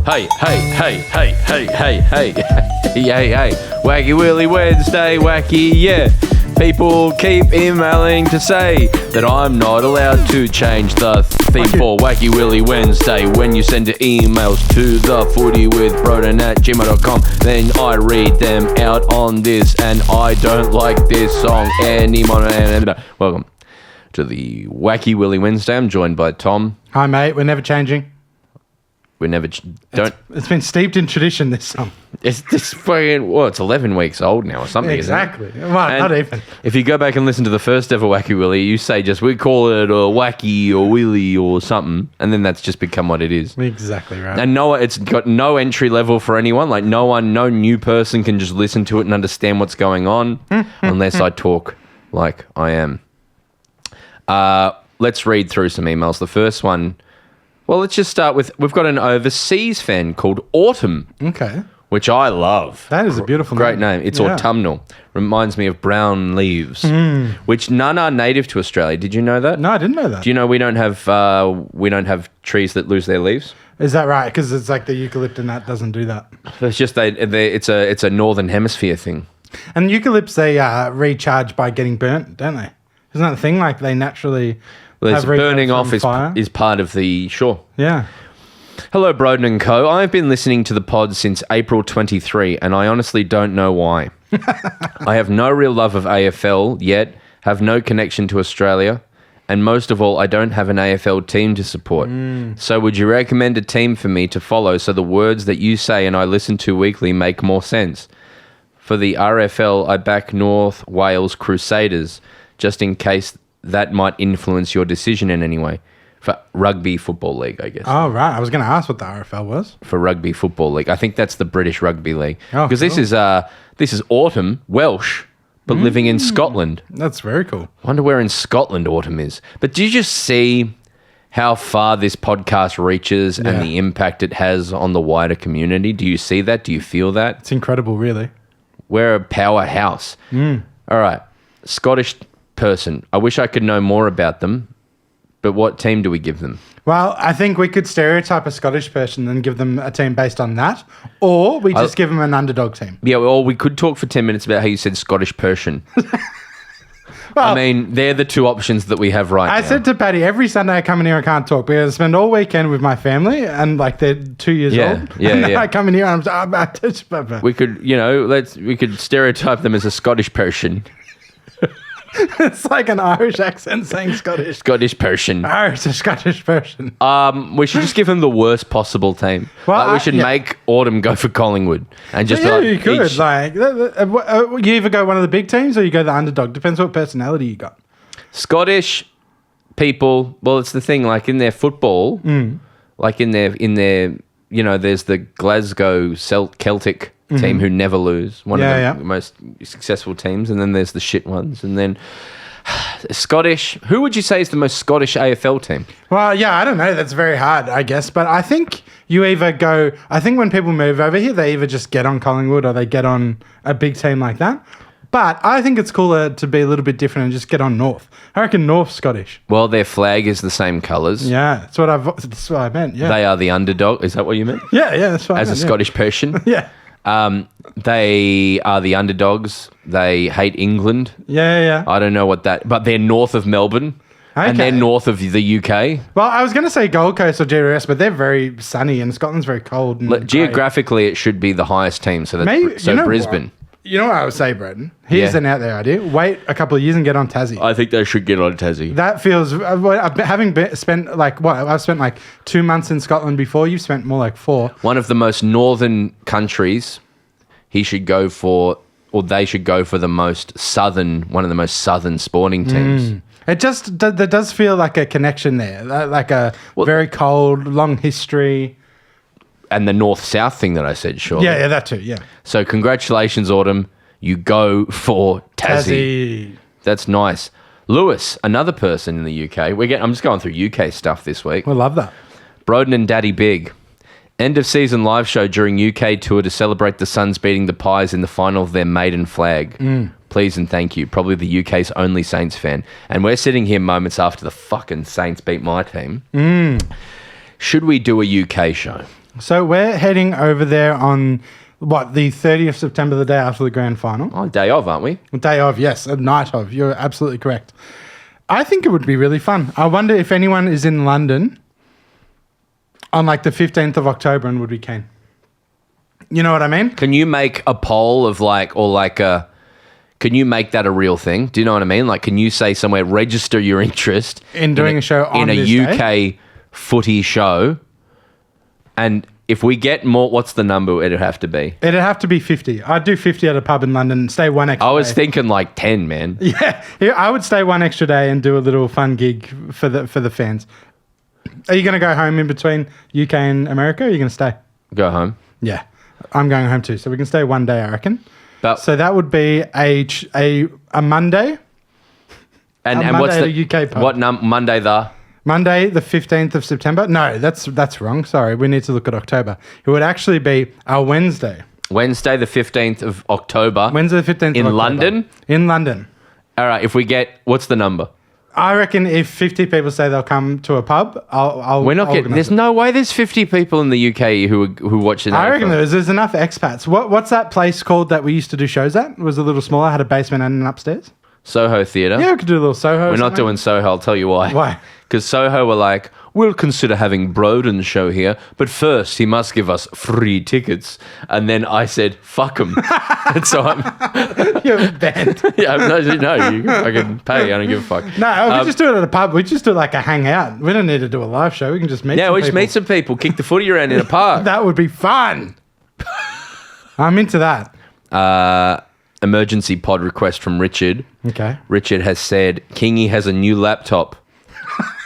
Hey, hey, hey, hey, hey, hey, hey, hey, hey, Wacky Willy Wednesday, wacky, yeah. People keep emailing to say that I'm not allowed to change the theme for Wacky Willy Wednesday. When you send your emails to the footy with broden@gmail.com, then I read them out on this, and I don't like this song anymore. Welcome to the Wacky Willy Wednesday. I'm joined by Tom. Hi, mate. We're never changing. We never don't. It's been steeped in tradition, this song. It's this fucking, well, it's 11 weeks old now or something. Exactly. Isn't it? Well, not even. If you go back and listen to the first ever Wacky Willy, you say just, we call it a Wacky or Willy or something, and then that's just become what it is. Exactly right. And it's got no entry level for anyone. Like no new person can just listen to it and understand what's going on unless I talk like I am. Let's read through some emails. The first one, well, let's just start with, we've got an overseas fan called Autumn. Okay. Which I love. That is a beautiful Great name. It's autumnal. Reminds me of brown leaves, which none are native to Australia. Did you know that? No, I didn't know that. Do you know we don't have trees that lose their leaves? Is that right? Because it's like the eucalyptus that doesn't do that. It's just it's a northern hemisphere thing. And eucalypts, they recharge by getting burnt, don't they? Isn't that the thing? Like they naturally have burning off fire? is part of the sure. Yeah. Hello, Broden and Co. I've been listening to the pod since April 23, and I honestly don't know why. I have no real love of AFL yet, have no connection to Australia, and most of all, I don't have an AFL team to support. So would you recommend a team for me to follow so the words that you say and I listen to weekly make more sense? For the RFL, I back North Wales Crusaders, just in case that might influence your decision in any way. For Rugby Football League, I guess. Oh, right. I was going to ask what the RFL was. For Rugby Football League. I think that's the British Rugby League. Oh, because cool. this is Autumn, Welsh, but living in Scotland. That's very cool. I wonder where in Scotland Autumn is. But do you just see how far this podcast reaches and the impact it has on the wider community? Do you see that? Do you feel that? It's incredible, really. We're a powerhouse. All right. Scottish person. I wish I could know more about them. But what team do we give them? Well, I think we could stereotype a Scottish person and give them a team based on that, or we just give them an underdog team. Yeah, or we could talk for 10 minutes about how you said Scottish Persian. Well, I mean, they're the two options that we have now. I said to Patty, every Sunday I come in here, I can't talk because I spend all weekend with my family and like they're 2 years old. And I come in here and I'm we could stereotype them as a Scottish Persian. It's like an Irish accent saying Scottish. Scottish Persian. Irish, a Scottish person. We should just give them the worst possible team. Well, we should make Autumn go for Collingwood and just you could. You either go one of the big teams or you go the underdog. Depends what personality you got. Scottish people. Well, it's the thing. Like in their football, like in their, there's the Glasgow Celtic team who never lose, one of the most successful teams, and then there's the shit ones, and then Scottish. Who would you say is the most Scottish AFL team? Well, yeah, I don't know. That's very hard, I guess, but I think you either go. I think when people move over here, they either just get on Collingwood or they get on a big team like that. But I think it's cooler to be a little bit different and just get on North. I reckon North Scottish. Well, their flag is the same colours. Yeah, that's what I meant. Yeah, they are the underdog. Is that what you meant? Yeah, that's what I meant. As a Scottish person. Yeah. They are the underdogs. They hate England. Yeah. I don't know what that, but they're north of Melbourne. Okay. And they're north of the UK. Well, I was going to say Gold Coast or GWS, but they're very sunny and Scotland's very cold. And geographically, it should be the highest team. So that's Brisbane. You know what I would say, Broden? Here's an out there idea. Wait a couple of years and get on Tassie. I think they should get on Tassie. That feels... spent I've spent like 2 months in Scotland before. You've spent more like 4. One of the most northern countries, they should go for the most southern, one of the most southern sporting teams. It just, there does feel like a connection there. Like very cold, long history... And the north-south thing that I said, sure. Yeah, that too, yeah. So congratulations, Autumn. You go for Tassie. That's nice. Lewis, another person in the UK. I'm just going through UK stuff this week. We love that. Broden and Daddy Big. End of season live show during UK tour to celebrate the Suns beating the Pies in the final of their maiden flag. Please and thank you. Probably the UK's only Saints fan. And we're sitting here moments after the fucking Saints beat my team. Should we do a UK show? So we're heading over there on, the 30th of September, the day after the grand final? Oh, day of, aren't we? A day of, yes. A night of. You're absolutely correct. I think it would be really fun. I wonder if anyone is in London on like the 15th of October and would be keen. You know what I mean? Can you make a poll of can you make that a real thing? Do you know what I mean? Like, can you say somewhere, register your interest in doing a show on in this a UK day? footy show? And if we get more, what's the number it'd have to be? It'd have to be 50. I'd do 50 at a pub in London, stay one extra I was day. thinking like 10, man. Yeah, I would stay one extra day and do a little fun gig for the fans. Are you going to go home in between UK and America, or are you going to stay? Go home. Yeah, I'm going home too. So we can stay one day, I reckon. But, so that would be a Monday. And Monday what's at the a UK pub. What Monday the? Monday, the 15th of September. No, that's wrong. Sorry, we need to look at October. It would actually be our Wednesday. Wednesday, the 15th of October. Wednesday, the 15th in of October. London. In London. All right. If we get, what's the number? I reckon if 50 people say they'll come to a pub, I'll. We're not I'll getting. There's no way. There's 50 people in the UK who watch it. I reckon there's enough expats. What's that place called that we used to do shows at? It was a little smaller, had a basement and an upstairs. Soho Theatre. Yeah, we could do a little Soho. We're not doing Soho. I'll tell you why. Why? Because Soho were like, we'll consider having Broden's show here, but first he must give us free tickets. And then I said, fuck him. And so I'm... You're banned. Yeah, no, you can fucking pay. I don't give a fuck. No, we just do it at a pub. We just do like a hangout. We don't need to do a live show. We can just meet Yeah, some we just people. meet some people, kick the footy around in a park. That would be fun. I'm into that. Emergency pod request from Richard. Okay. Richard has said, Kingy has a new laptop.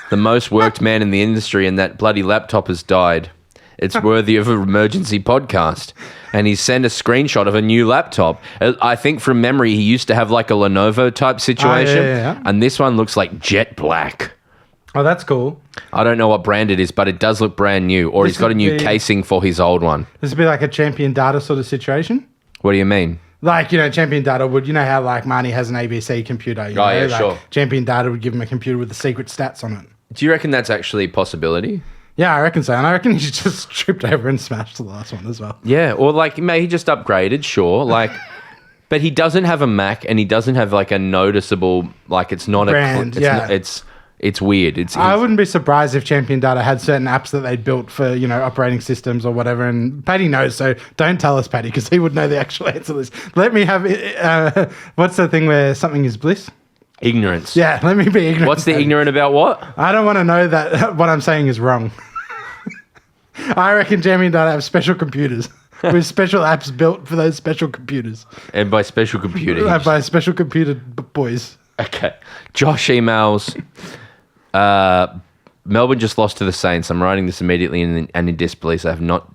The most worked man in the industry, and that bloody laptop has died. It's worthy of an emergency podcast. And he's sent a screenshot of a new laptop. I think from memory, he used to have like a Lenovo type situation. yeah. And this one looks like jet black. Oh, that's cool. I don't know what brand it is, but it does look brand new. Or he's got a new casing for his old one. This would be like a Champion Data sort of situation. What do you mean? Like, Champion Data would, how like Marnie has an ABC computer. Yeah, like sure. Champion Data would give him a computer with the secret stats on it. Do you reckon that's actually a possibility? Yeah, I reckon so. And I reckon he just tripped over and smashed the last one as well. Yeah, or like, he just upgraded, sure. Like, but he doesn't have a Mac, and he doesn't have like a noticeable, like it's not brand. It's weird. I wouldn't be surprised if Champion Data had certain apps that they'd built for, operating systems or whatever. And Paddy knows, so don't tell us, Paddy, because he would know the actual answer to this. Let me have, what's the thing where something is bliss? Ignorance. Yeah, let me be ignorant. What's the ignorant about what? I don't want to know that what I'm saying is wrong. I reckon Champion Data have special computers with special apps built for those special computers. And by special computer. By special computer boys. Okay. Josh emails, Melbourne just lost to the Saints. I'm writing this immediately and in disbelief. I have not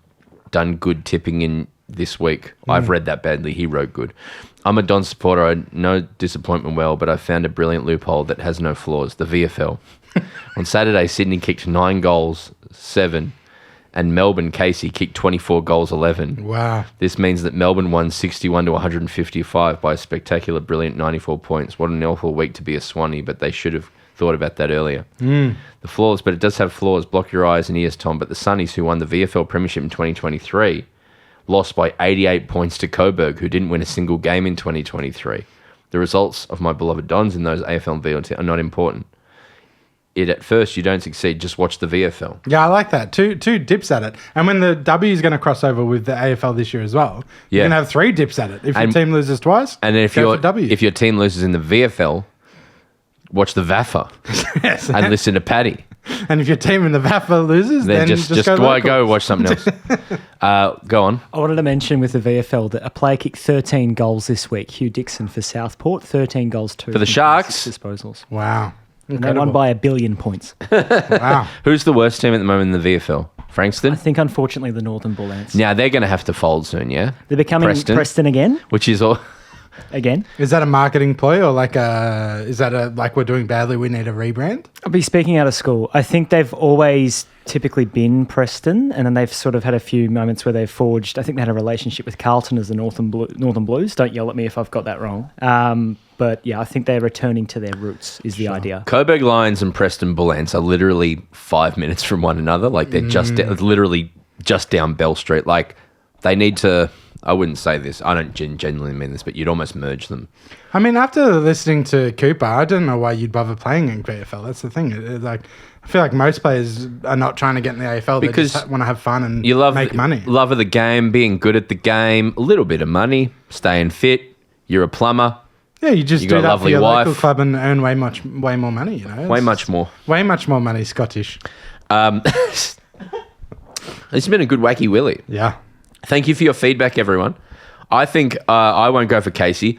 done good tipping in this week. I've read that badly. He wrote good. I'm a Don supporter. I know disappointment well, but I found a brilliant loophole that has no flaws. The VFL. On Saturday, Sydney kicked 9 goals, 7, and Melbourne, Casey, kicked 24 goals, 11. Wow. This means that Melbourne won 61 to 155 by a spectacular, brilliant 94 points. What an awful week to be a Swanee, but they should have thought about that earlier. The flaws, but it does have flaws. Block your eyes and ears, Tom. But the Sunnies, who won the VFL Premiership in 2023, lost by 88 points to Coburg, who didn't win a single game in 2023. The results of my beloved Dons in those AFL and VFL are not important. At first you don't succeed, just watch the VFL. Yeah, I like that. Two dips at it. And when the W is going to cross over with the AFL this year as well, you can have 3 dips at it. If your team loses twice, and then if your team loses in the VFL, watch the VAFA. Yes. And listen to Paddy. And if your team in the VAFA loses, then just go watch something else. Go on. I wanted to mention with the VFL that a player kicked 13 goals this week. Hugh Dixon for Southport, 13 goals too. For the Sharks? Disposals. Wow. And they won by 1 billion points. Wow. Who's the worst team at the moment in the VFL? Frankston? I think, unfortunately, the Northern Bull Ants. Now, they're going to have to fold soon, yeah? They're becoming Preston again. Which is all... Again. Is that a marketing ploy or is that like we're doing badly, we need a rebrand? I'll be speaking out of school. I think they've always typically been Preston, and then they've sort of had a few moments where they've forged. I think they had a relationship with Carlton as the Northern Blues. Don't yell at me if I've got that wrong. But yeah, I think they're returning to their roots is the idea. Coburg Lions and Preston Bull Ants are literally 5 minutes from one another. Like they're just literally just down Bell Street. Like, they need to... I wouldn't say this. I don't genuinely mean this, but you'd almost merge them. I mean, after listening to Cooper, I don't know why you'd bother playing in VFL. That's the thing. Like, I feel like most players are not trying to get in the AFL. Because they just want to have fun and you love make money. Love of the game, being good at the game, a little bit of money, staying fit. You're a plumber. Yeah, you just You do got a that for lovely your wife. local club and earn way more money. You know, Way much more. way much more money. Scottish. It's been a good Wacky Willy. Yeah. Thank you for your feedback, everyone. I think I won't go for Casey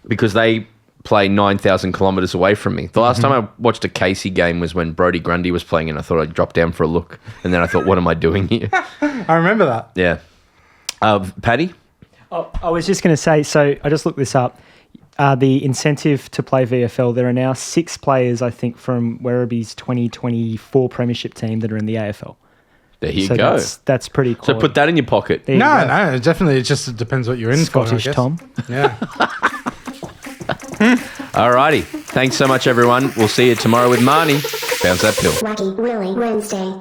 because they play 9,000 kilometres away from me. The last time I watched a Casey game was when Brody Grundy was playing, and I thought I'd drop down for a look. And then I thought, what am I doing here? I remember that. Yeah. Paddy? Oh, I was just going to say, so I just looked this up. The incentive to play VFL, there are now 6 players, I think, from Werribee's 2024 premiership team that are in the AFL. There you So go. that's pretty cool. So put that in your pocket. There you No, go. no, definitely. It just depends what you're in Scottish for. I guess. Tom. Yeah. Alrighty. Thanks so much, everyone. We'll see you tomorrow with Marnie. Bounce that pill. Wacky Willy Wednesday.